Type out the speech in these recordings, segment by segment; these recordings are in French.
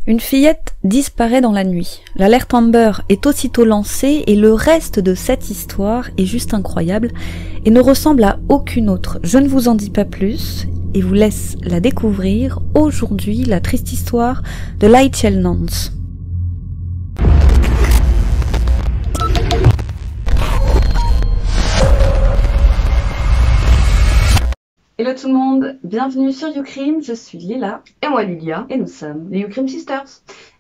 Une fillette disparaît dans la nuit. L'alerte Amber est aussitôt lancée et le reste de cette histoire est juste incroyable et ne ressemble à aucune autre. Je ne vous en dis pas plus et vous laisse la découvrir aujourd'hui, la triste histoire de Lychell Nance. Hello tout le monde, bienvenue sur YouCrime, je suis Lila. Et moi Lilia. Et nous sommes les YouCrime Sisters.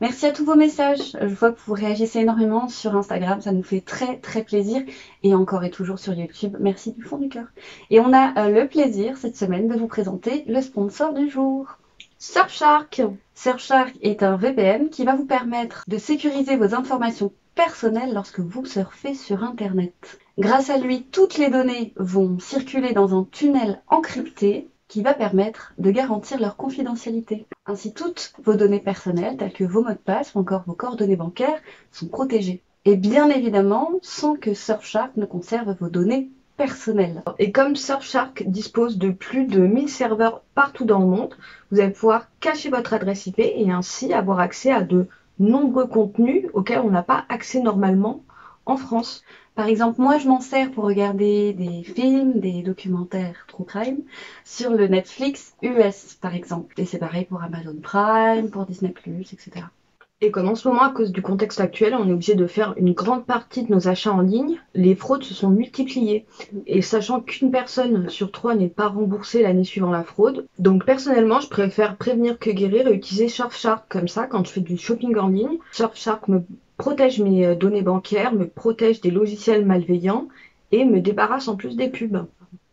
Merci à tous vos messages, je vois que vous réagissez énormément sur Instagram, ça nous fait très plaisir. Et encore et toujours sur YouTube, merci du fond du cœur. Et on a le plaisir cette semaine de vous présenter le sponsor du jour. Surfshark. Surfshark est un VPN qui va vous permettre de sécuriser vos informations personnelles lorsque vous surfez sur Internet. Grâce à lui, toutes les données vont circuler dans un tunnel encrypté qui va permettre de garantir leur confidentialité. Ainsi, toutes vos données personnelles, telles que vos mots de passe ou encore vos coordonnées bancaires, sont protégées. Et bien évidemment, sans que Surfshark ne conserve vos données personnelles. Et comme Surfshark dispose de plus de 1000 serveurs partout dans le monde, vous allez pouvoir cacher votre adresse IP et ainsi avoir accès à de nombreux contenus auxquels on n'a pas accès normalement en France. Par exemple, moi je m'en sers pour regarder des films, des documentaires true crime sur le Netflix US par exemple. Et c'est pareil pour Amazon Prime, pour Disney+, etc. Et comme en ce moment, à cause du contexte actuel, on est obligé de faire une grande partie de nos achats en ligne, les fraudes se sont multipliées. Et sachant qu'une personne sur 3 n'est pas remboursée l'année suivant la fraude, donc personnellement, je préfère prévenir que guérir et utiliser Surfshark comme ça quand je fais du shopping en ligne. Surfshark me protège mes données bancaires, me protège des logiciels malveillants et me débarrasse en plus des pubs.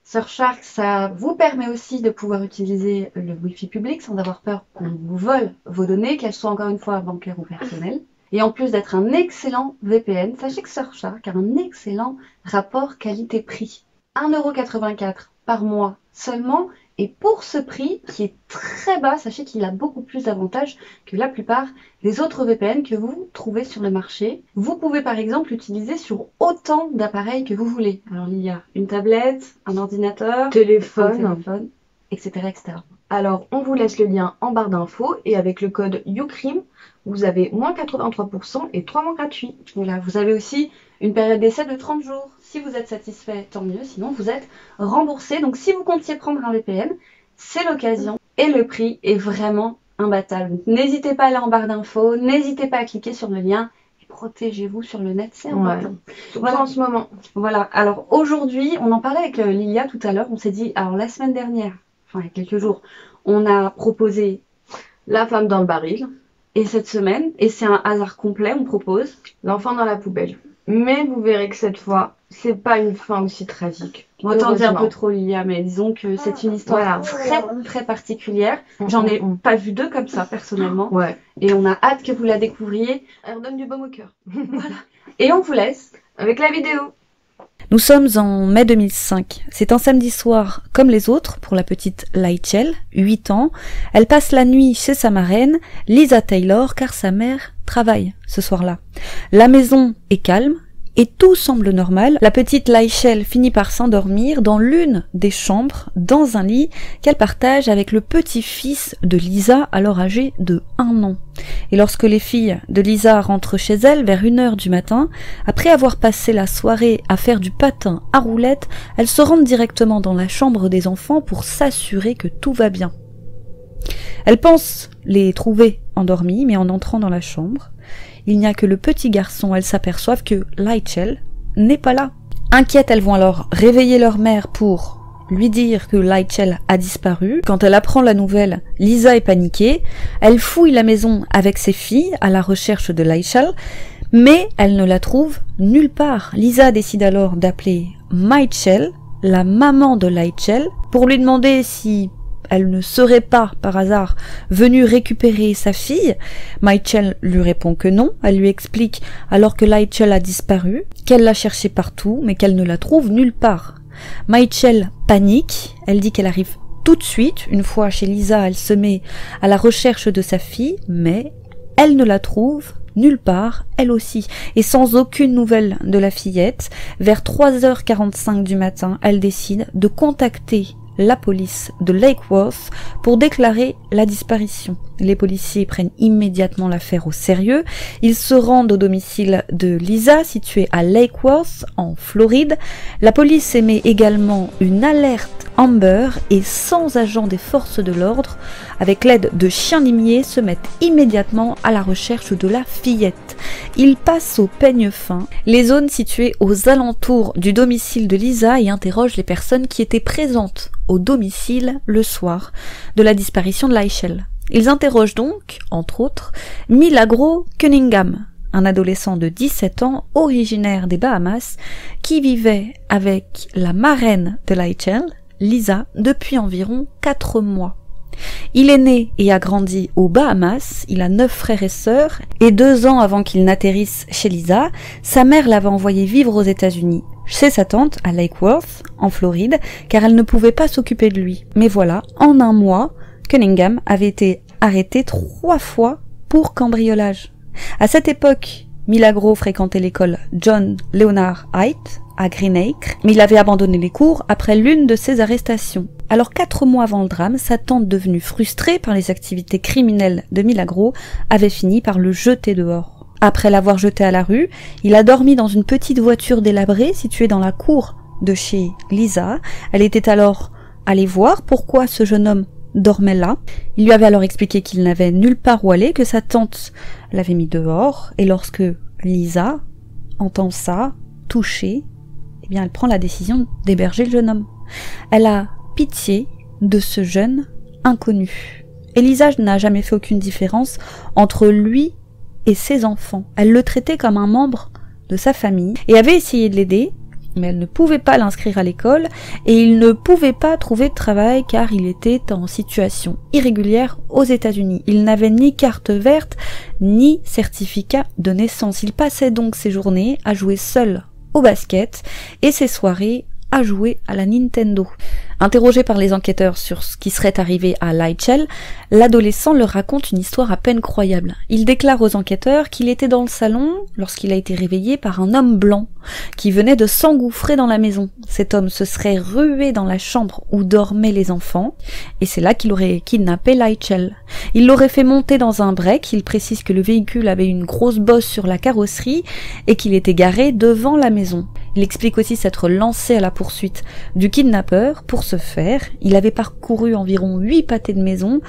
Surfshark, ça vous permet aussi de pouvoir utiliser le Wi-Fi public sans avoir peur qu'on vous vole vos données, qu'elles soient encore une fois bancaires ou personnelles. Et en plus d'être un excellent VPN, sachez que Surfshark a un excellent rapport qualité-prix. 1,84 € par mois seulement. Et pour ce prix, qui est très bas, sachez qu'il a beaucoup plus d'avantages que la plupart des autres VPN que vous trouvez sur le marché. Vous pouvez par exemple l'utiliser sur autant d'appareils que vous voulez. Alors il y a une tablette, un ordinateur, téléphone, etc., etc. Alors on vous laisse le lien en barre d'infos et avec le code YouCrime, vous avez moins 83% et 3 mois gratuits. Voilà, vous avez aussi une période d'essai de 30 jours. Si vous êtes satisfait, tant mieux, sinon vous êtes remboursé. Donc si vous comptiez prendre un VPN, c'est l'occasion et le prix est vraiment imbattable. N'hésitez pas à aller en barre d'infos, n'hésitez pas à cliquer sur le lien et protégez-vous sur le net, c'est important. Voilà en ce moment. Voilà, alors aujourd'hui, on en parlait avec Lilia tout à l'heure, on s'est dit, alors la semaine dernière, enfin il y a quelques jours, on a proposé La femme dans le baril. Et cette semaine, et c'est un hasard complet, on propose L'enfant dans la poubelle. Mais vous verrez que cette fois, c'est pas une fin aussi tragique. Autant dire un peu trop Lilia, mais disons que c'est une histoire très particulière. J'en ai pas vu deux comme ça personnellement. Ouais. Et on a hâte que vous la découvriez. Elle redonne du baume au cœur. Voilà. Et on vous laisse avec la vidéo. Nous sommes en mai 2005. C'est un samedi soir comme les autres pour la petite Lychell, 8 ans. Elle passe la nuit chez sa marraine, Lisa Taylor, car sa mère travaille ce soir-là. La maison est calme et tout semble normal. La petite Lychell finit par s'endormir dans l'une des chambres, dans un lit qu'elle partage avec le petit-fils de Lisa, alors âgé de 1 an. Et lorsque les filles de Lisa rentrent chez elles vers 1h du matin, après avoir passé la soirée à faire du patin à roulettes, elles se rendent directement dans la chambre des enfants pour s'assurer que tout va bien. Elles pensent les trouver endormis, mais en entrant dans la chambre, il n'y a que le petit garçon. Elles s'aperçoivent que Lychell n'est pas là. Inquiètes, elles vont alors réveiller leur mère pour lui dire que Lychell a disparu. Quand elle apprend la nouvelle, Lisa est paniquée. Elle fouille la maison avec ses filles à la recherche de Lychell, mais elle ne la trouve nulle part. Lisa décide alors d'appeler Mychell, la maman de Lychell, pour lui demander si elle ne serait pas, par hasard, venue récupérer sa fille. Mychell lui répond que non. Elle lui explique alors que Lychell a disparu, qu'elle l'a cherchée partout, mais qu'elle ne la trouve nulle part. Mychell panique. Elle dit qu'elle arrive tout de suite. Une fois chez Lisa, elle se met à la recherche de sa fille, mais elle ne la trouve nulle part, elle aussi. Et sans aucune nouvelle de la fillette, vers 3h45 du matin, elle décide de contacter la police de Lake Worth pour déclarer la disparition. Les policiers prennent immédiatement l'affaire au sérieux. Ils se rendent au domicile de Lisa, situé à Lake Worth, en Floride. La police émet également une alerte Amber et 100 agents des forces de l'ordre, avec l'aide de chiens limiers, se mettent immédiatement à la recherche de la fillette. Ils passent au peigne fin les zones situées aux alentours du domicile de Lisa et interrogent les personnes qui étaient présentes au domicile le soir de la disparition de Laichel. Ils interrogent donc, entre autres, Milagro Cunningham, un adolescent de 17 ans originaire des Bahamas qui vivait avec la marraine de Laichel, Lisa, depuis environ 4 mois. Il est né et a grandi aux Bahamas, il a 9 frères et sœurs, et 2 ans avant qu'il n'atterrisse chez Lisa, sa mère l'avait envoyé vivre aux États-Unis, chez sa tante à Lake Worth, en Floride, car elle ne pouvait pas s'occuper de lui. Mais voilà, en un mois, Cunningham avait été arrêté 3 fois pour cambriolage. À cette époque, Milagro fréquentait l'école John Leonard Haight à Green Acre, mais il avait abandonné les cours après l'une de ses arrestations. Alors 4 mois avant le drame, sa tante, devenue frustrée par les activités criminelles de Milagro, avait fini par le jeter dehors. Après l'avoir jeté à la rue, il a dormi dans une petite voiture délabrée située dans la cour de chez Lisa. Elle était alors allée voir pourquoi ce jeune homme dormait là. Il lui avait alors expliqué qu'il n'avait nulle part où aller, que sa tante l'avait mis dehors, et lorsque Lisa entend ça, touchée, eh bien elle prend la décision d'héberger le jeune homme. Elle a pitié de ce jeune inconnu. Et Lisa n'a jamais fait aucune différence entre lui et ses enfants. Elle le traitait comme un membre de sa famille et avait essayé de l'aider, mais elle ne pouvait pas l'inscrire à l'école et il ne pouvait pas trouver de travail car il était en situation irrégulière aux États-Unis. Il n'avait ni carte verte ni certificat de naissance. Il passait donc ses journées à jouer seul au basket et ses soirées à jouer à la Nintendo. Interrogé par les enquêteurs sur ce qui serait arrivé à Laichel, l'adolescent leur raconte une histoire à peine croyable. Il déclare aux enquêteurs qu'il était dans le salon lorsqu'il a été réveillé par un homme blanc qui venait de s'engouffrer dans la maison. Cet homme se serait rué dans la chambre où dormaient les enfants et c'est là qu'il aurait kidnappé Laichel. Il l'aurait fait monter dans un break. Il précise que le véhicule avait une grosse bosse sur la carrosserie et qu'il était garé devant la maison. Il explique aussi s'être lancé à la poursuite du kidnappeur. Pour ce faire, il avait parcouru environ 8 pâtés de maison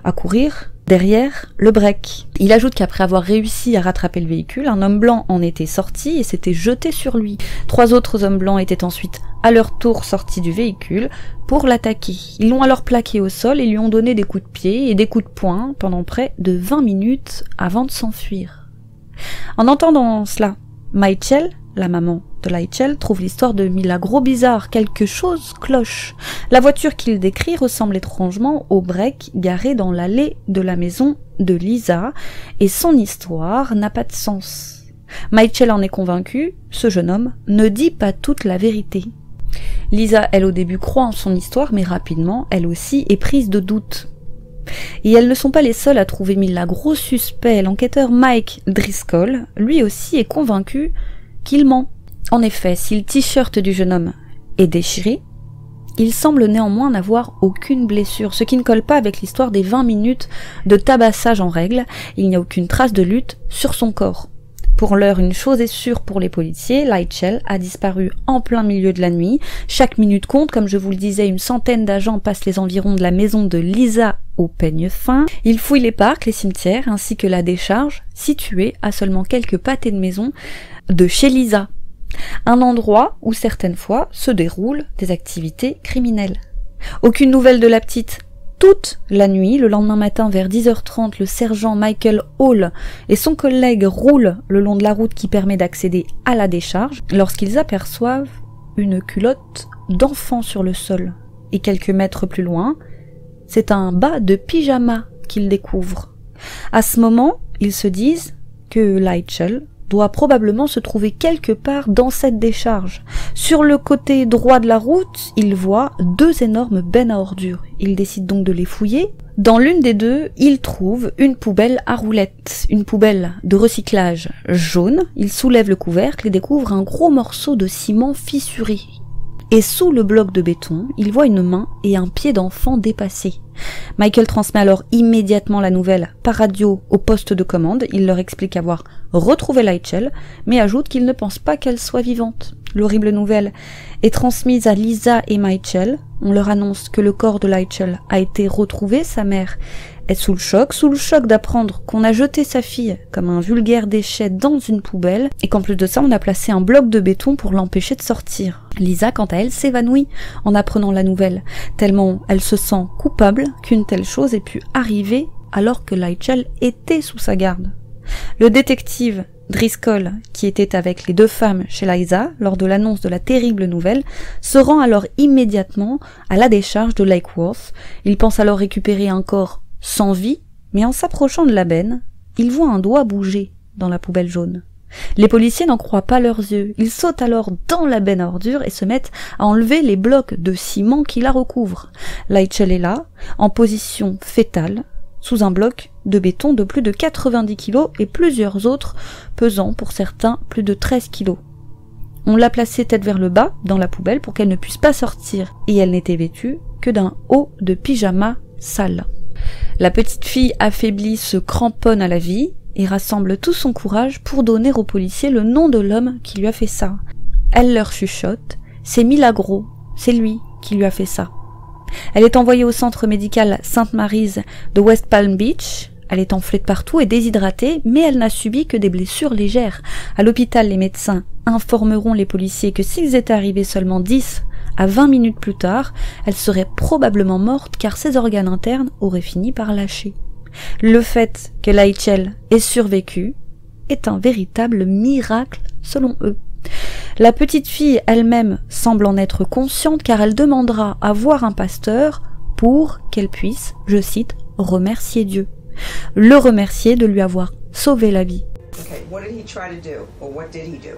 à courir derrière le break. Il ajoute qu'après avoir réussi à rattraper le véhicule, un homme blanc en était sorti et s'était jeté sur lui. 3 autres hommes blancs étaient ensuite à leur tour sortis du véhicule pour l'attaquer. Ils l'ont alors plaqué au sol et lui ont donné des coups de pied et des coups de poing pendant près de 20 minutes avant de s'enfuir. En entendant cela, Laichel, la maman de Laichel, trouve l'histoire de Milagro bizarre. Quelque chose cloche. La voiture qu'il décrit ressemble étrangement au break garé dans l'allée de la maison de Lisa et son histoire n'a pas de sens. Laichel en est convaincue, ce jeune homme ne dit pas toute la vérité. Lisa, elle au début croit en son histoire, mais rapidement, elle aussi est prise de doute. Et elles ne sont pas les seules à trouver Milagro suspect. L'enquêteur Mike Driscoll, lui aussi, est convaincu qu'il ment. En effet, si le t-shirt du jeune homme est déchiré, il semble néanmoins n'avoir aucune blessure, ce qui ne colle pas avec l'histoire des 20 minutes de tabassage en règle. Il n'y a aucune trace de lutte sur son corps. Pour l'heure, une chose est sûre pour les policiers, Laichel a disparu en plein milieu de la nuit. Chaque minute compte, comme je vous le disais, une centaine d'agents passent les environs de la maison de Lisa au peigne fin. Ils fouillent les parcs, les cimetières, ainsi que la décharge, située à seulement quelques pâtés de maison de chez Lisa. Un endroit où certaines fois se déroulent des activités criminelles. Aucune nouvelle de la petite. Toute la nuit, le lendemain matin vers 10h30, le sergent Michael Hall et son collègue roulent le long de la route qui permet d'accéder à la décharge lorsqu'ils aperçoivent une culotte d'enfant sur le sol. Et quelques mètres plus loin, c'est un bas de pyjama qu'ils découvrent. À ce moment, ils se disent que Laichel doit probablement se trouver quelque part dans cette décharge. Sur le côté droit de la route, il voit 2 énormes bennes à ordures. Il décide donc de les fouiller. Dans l'une des deux, il trouve une poubelle à roulettes, une poubelle de recyclage jaune. Il soulève le couvercle et découvre un gros morceau de ciment fissuré. et sous le bloc de béton, il voit une main et un pied d'enfant dépassés. Michael transmet alors immédiatement la nouvelle par radio au poste de commande. Il leur explique avoir retrouvé Lightshell, mais ajoute qu'il ne pense pas qu'elle soit vivante. L'horrible nouvelle est transmise à Lisa et Michael. On leur annonce que le corps de Lightshell a été retrouvé. Sa mère est sous le choc d'apprendre qu'on a jeté sa fille comme un vulgaire déchet dans une poubelle et qu'en plus de ça, on a placé un bloc de béton pour l'empêcher de sortir. Lisa, quant à elle, s'évanouit en apprenant la nouvelle, tellement elle se sent coupable qu'une telle chose ait pu arriver alors que Lightshell était sous sa garde. Le détective Driscoll, qui était avec les deux femmes chez Liza lors de l'annonce de la terrible nouvelle, se rend alors immédiatement à la décharge de Lake Worth. Il pense alors récupérer un corps sans vie, mais en s'approchant de la benne, il voit un doigt bouger dans la poubelle jaune. Les policiers n'en croient pas leurs yeux. Ils sautent alors dans la benne à ordures et se mettent à enlever les blocs de ciment qui la recouvrent. Lightshell est là, en position fétale, sous un bloc de béton de plus de 90 kilos et plusieurs autres pesant pour certains plus de 13 kilos. On l'a placée tête vers le bas dans la poubelle pour qu'elle ne puisse pas sortir et elle n'était vêtue que d'un haut de pyjama sale. La petite fille affaiblie se cramponne à la vie et rassemble tout son courage pour donner aux policiers le nom de l'homme qui lui a fait ça. Elle leur chuchote, c'est Milagro, c'est lui qui lui a fait ça. Elle est envoyée au centre médical St. Mary's de West Palm Beach. Elle est enflée de partout et déshydratée, mais elle n'a subi que des blessures légères. À l'hôpital, les médecins informeront les policiers que s'ils étaient arrivés seulement 10 à 20 minutes plus tard, elle serait probablement morte car ses organes internes auraient fini par lâcher. Le fait que Lightshell ait survécu est un véritable miracle selon eux. La petite fille elle-même semble en être consciente car elle demandera à voir un pasteur pour qu'elle puisse, je cite, remercier Dieu. Le remercier de lui avoir sauvé la vie. Okay, what did he try to do, or what did he do?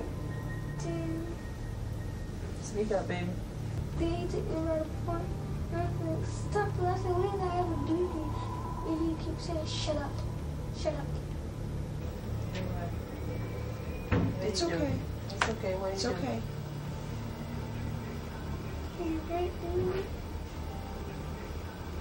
Speak up, baby. They took me around the park. Stop laughing. What did I ever do to you? And you keep saying, shut up. Shut up. It's okay. It's okay. What it's okay. You hurt me.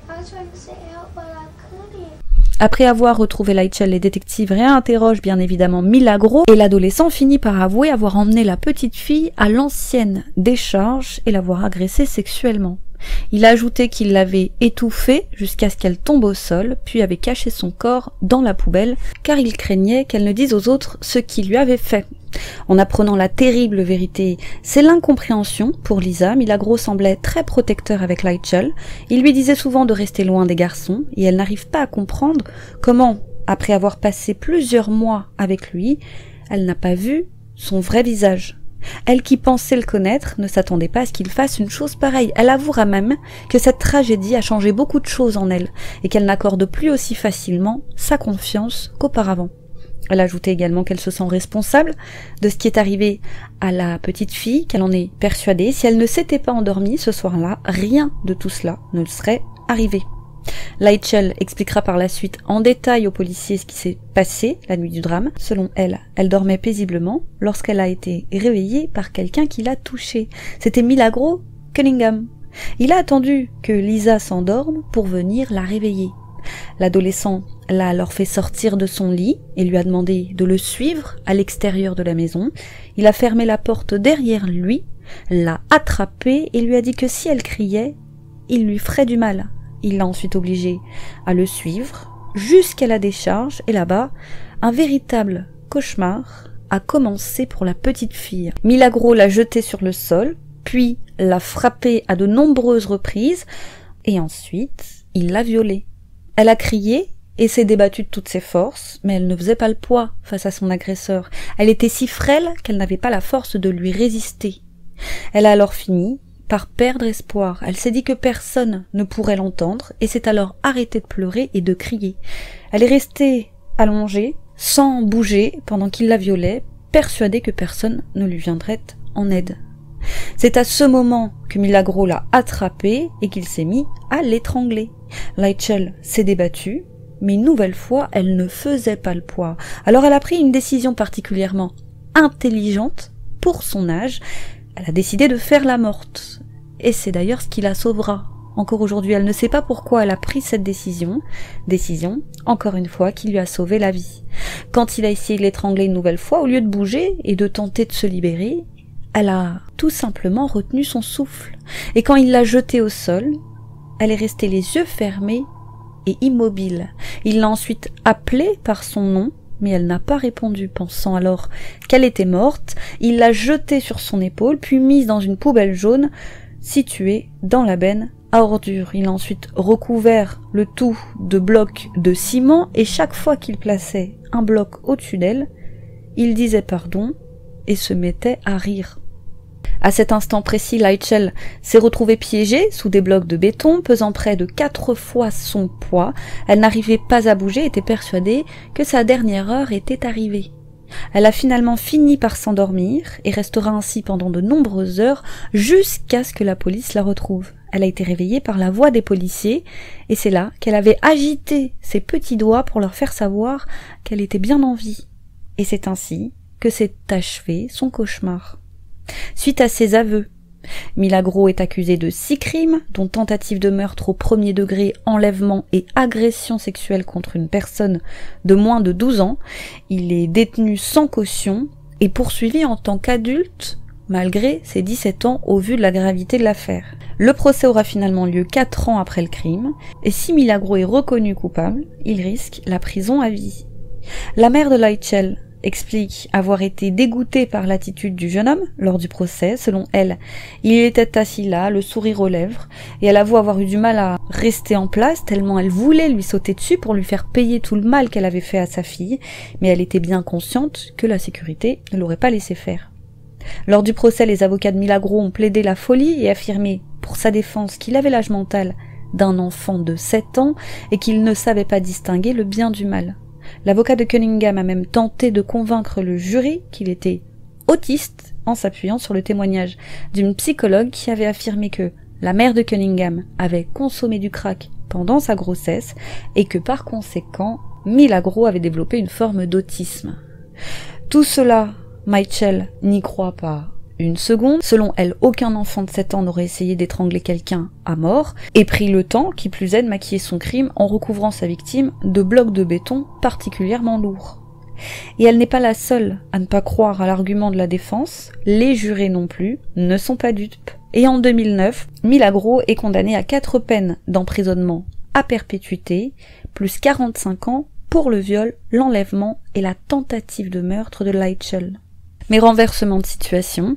I was trying to say out, but I couldn't. Après avoir retrouvé Lightshell, les détectives réinterrogent bien évidemment Milagro et l'adolescent finit par avouer avoir emmené la petite fille à l'ancienne décharge et l'avoir agressée sexuellement. Il a ajouté qu'il l'avait étouffée jusqu'à ce qu'elle tombe au sol, puis avait caché son corps dans la poubelle car il craignait qu'elle ne dise aux autres ce qu'il lui avait fait. En apprenant la terrible vérité, c'est l'incompréhension pour Lisa. Milagro semblait très protecteur avec Lightshell. Il lui disait souvent de rester loin des garçons et elle n'arrive pas à comprendre comment, après avoir passé plusieurs mois avec lui, elle n'a pas vu son vrai visage. Elle qui pensait le connaître ne s'attendait pas à ce qu'il fasse une chose pareille. Elle avouera même que cette tragédie a changé beaucoup de choses en elle et qu'elle n'accorde plus aussi facilement sa confiance qu'auparavant. Elle ajoutait également qu'elle se sent responsable de ce qui est arrivé à la petite fille, qu'elle en est persuadée. Si elle ne s'était pas endormie ce soir-là, rien de tout cela ne serait arrivé. Lightshell expliquera par la suite en détail aux policiers ce qui s'est passé la nuit du drame. Selon elle, elle dormait paisiblement lorsqu'elle a été réveillée par quelqu'un qui l'a touchée. C'était Milagro Cunningham. Il a attendu que Lisa s'endorme pour venir la réveiller. L'adolescent l'a alors fait sortir de son lit et lui a demandé de le suivre à l'extérieur de la maison. Il a fermé la porte derrière lui, l'a attrapée et lui a dit que si elle criait, il lui ferait du mal. Il l'a ensuite obligée à le suivre jusqu'à la décharge et là-bas, un véritable cauchemar a commencé pour la petite fille. Milagro l'a jetée sur le sol, puis l'a frappée à de nombreuses reprises et ensuite il l'a violée. Elle a crié et s'est débattue de toutes ses forces, mais elle ne faisait pas le poids face à son agresseur. Elle était si frêle qu'elle n'avait pas la force de lui résister. Elle a alors fini par perdre espoir. Elle s'est dit que personne ne pourrait l'entendre et s'est alors arrêtée de pleurer et de crier. Elle est restée allongée, sans bouger, pendant qu'il la violait, persuadée que personne ne lui viendrait en aide. C'est à ce moment que Milagro l'a attrapée et qu'il s'est mis à l'étrangler. Lightshell s'est débattue, mais une nouvelle fois, elle ne faisait pas le poids. Alors elle a pris une décision particulièrement intelligente pour son âge. Elle a décidé de faire la morte. Et c'est d'ailleurs ce qui la sauvera. Encore aujourd'hui, elle ne sait pas pourquoi elle a pris cette décision, encore une fois, qui lui a sauvé la vie. Quand il a essayé de l'étrangler une nouvelle fois, au lieu de bouger et de tenter de se libérer, elle a tout simplement retenu son souffle. Et quand il l'a jetée au sol, elle est restée les yeux fermés et immobile. Il l'a ensuite appelée par son nom, mais elle n'a pas répondu, pensant alors qu'elle était morte. Il l'a jetée sur son épaule, puis mise dans une poubelle jaune située dans la benne à ordures. Il a ensuite recouvert le tout de blocs de ciment, et chaque fois qu'il plaçait un bloc au-dessus d'elle, il disait pardon et se mettait à rire. À cet instant précis, Leitchell s'est retrouvée piégée sous des blocs de béton pesant près de 4 fois son poids. Elle n'arrivait pas à bouger et était persuadée que sa dernière heure était arrivée. Elle a finalement fini par s'endormir et restera ainsi pendant de nombreuses heures jusqu'à ce que la police la retrouve. Elle a été réveillée par la voix des policiers et c'est là qu'elle avait agité ses petits doigts pour leur faire savoir qu'elle était bien en vie. Et c'est ainsi que s'est achevé son cauchemar. Suite à ses aveux, Milagro est accusée de 6 crimes, dont tentative de meurtre au premier degré, enlèvement et agression sexuelle contre une personne de moins de 12 ans. Il est détenu sans caution et poursuivi en tant qu'adulte, malgré ses 17 ans au vu de la gravité de l'affaire. Le procès aura finalement lieu 4 ans après le crime, et si Milagro est reconnu coupable, il risque la prison à vie. La mère de Leitchell explique avoir été dégoûtée par l'attitude du jeune homme lors du procès. Selon elle, il était assis là, le sourire aux lèvres, et elle avoue avoir eu du mal à rester en place tellement elle voulait lui sauter dessus pour lui faire payer tout le mal qu'elle avait fait à sa fille, mais elle était bien consciente que la sécurité ne l'aurait pas laissé faire. Lors du procès, les avocats de Milagro ont plaidé la folie et affirmé pour sa défense qu'il avait l'âge mental d'un enfant de 7 ans et qu'il ne savait pas distinguer le bien du mal. L'avocat de Cunningham a même tenté de convaincre le jury qu'il était autiste en s'appuyant sur le témoignage d'une psychologue qui avait affirmé que la mère de Cunningham avait consommé du crack pendant sa grossesse et que par conséquent, Milagro avait développé une forme d'autisme. Tout cela, Leitchell n'y croit pas une seconde. Selon elle, aucun enfant de 7 ans n'aurait essayé d'étrangler quelqu'un à mort et pris le temps, qui plus est, de maquiller son crime en recouvrant sa victime de blocs de béton particulièrement lourds. Et elle n'est pas la seule à ne pas croire à l'argument de la défense, les jurés non plus ne sont pas dupes. Et en 2009, Milagro est condamnée à 4 peines d'emprisonnement à perpétuité, plus 45 ans pour le viol, l'enlèvement et la tentative de meurtre de Leitchell. Mais renversement de situation,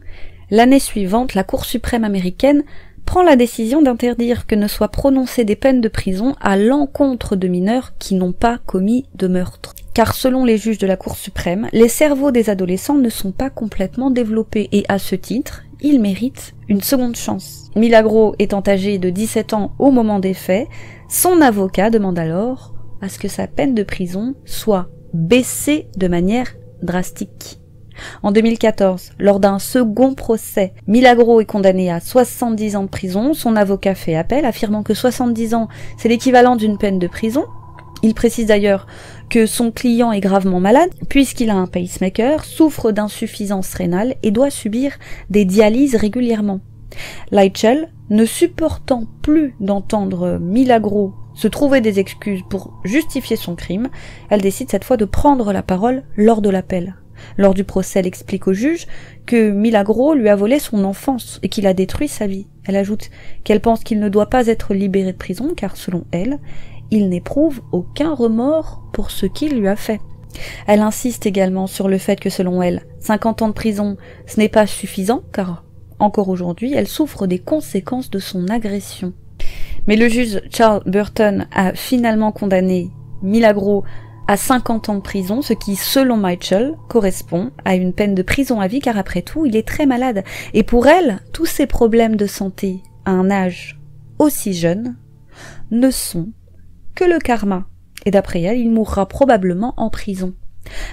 l'année suivante, la Cour suprême américaine prend la décision d'interdire que ne soient prononcées des peines de prison à l'encontre de mineurs qui n'ont pas commis de meurtre. Car selon les juges de la Cour suprême, les cerveaux des adolescents ne sont pas complètement développés et à ce titre, ils méritent une seconde chance. Milagro étant âgé de 17 ans au moment des faits, son avocat demande alors à ce que sa peine de prison soit baissée de manière drastique. En 2014, lors d'un second procès, Milagro est condamné à 70 ans de prison. Son avocat fait appel, affirmant que 70 ans, c'est l'équivalent d'une peine de prison. Il précise d'ailleurs que son client est gravement malade, puisqu'il a un pacemaker, souffre d'insuffisance rénale et doit subir des dialyses régulièrement. Leitchell, ne supportant plus d'entendre Milagro se trouver des excuses pour justifier son crime, elle décide cette fois de prendre la parole lors de l'appel. Lors du procès, elle explique au juge que Milagro lui a volé son enfance et qu'il a détruit sa vie. Elle ajoute qu'elle pense qu'il ne doit pas être libéré de prison car, selon elle, il n'éprouve aucun remords pour ce qu'il lui a fait. Elle insiste également sur le fait que, selon elle, 50 ans de prison, ce n'est pas suffisant car, encore aujourd'hui, elle souffre des conséquences de son agression. Mais le juge Charles Burton a finalement condamné Milagro à 50 ans de prison, ce qui, selon Leitchell, correspond à une peine de prison à vie, car après tout, il est très malade. Et pour elle, tous ces problèmes de santé, à un âge aussi jeune, ne sont que le karma. Et d'après elle, il mourra probablement en prison.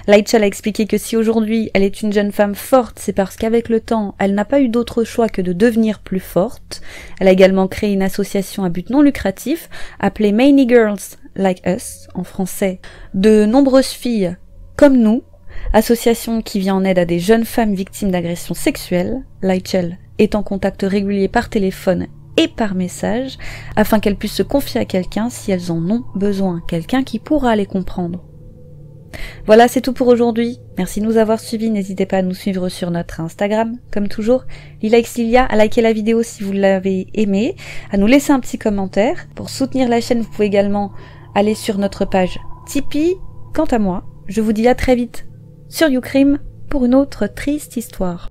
Leitchell a expliqué que si aujourd'hui elle est une jeune femme forte, c'est parce qu'avec le temps, elle n'a pas eu d'autre choix que de devenir plus forte. Elle a également créé une association à but non lucratif, appelée Many Girls Like Us, en français, de nombreuses filles comme nous, association qui vient en aide à des jeunes femmes victimes d'agressions sexuelles. Leitchell est en contact régulier par téléphone et par message, afin qu'elles puissent se confier à quelqu'un si elles en ont besoin, quelqu'un qui pourra les comprendre. Voilà, c'est tout pour aujourd'hui. Merci de nous avoir suivis. N'hésitez pas à nous suivre sur notre Instagram, comme toujours, LilaXLilia, à liker la vidéo si vous l'avez aimée, à nous laisser un petit commentaire. Pour soutenir la chaîne, vous pouvez également aller sur notre page Tipeee. Quant à moi, je vous dis à très vite sur YouCrim pour une autre triste histoire.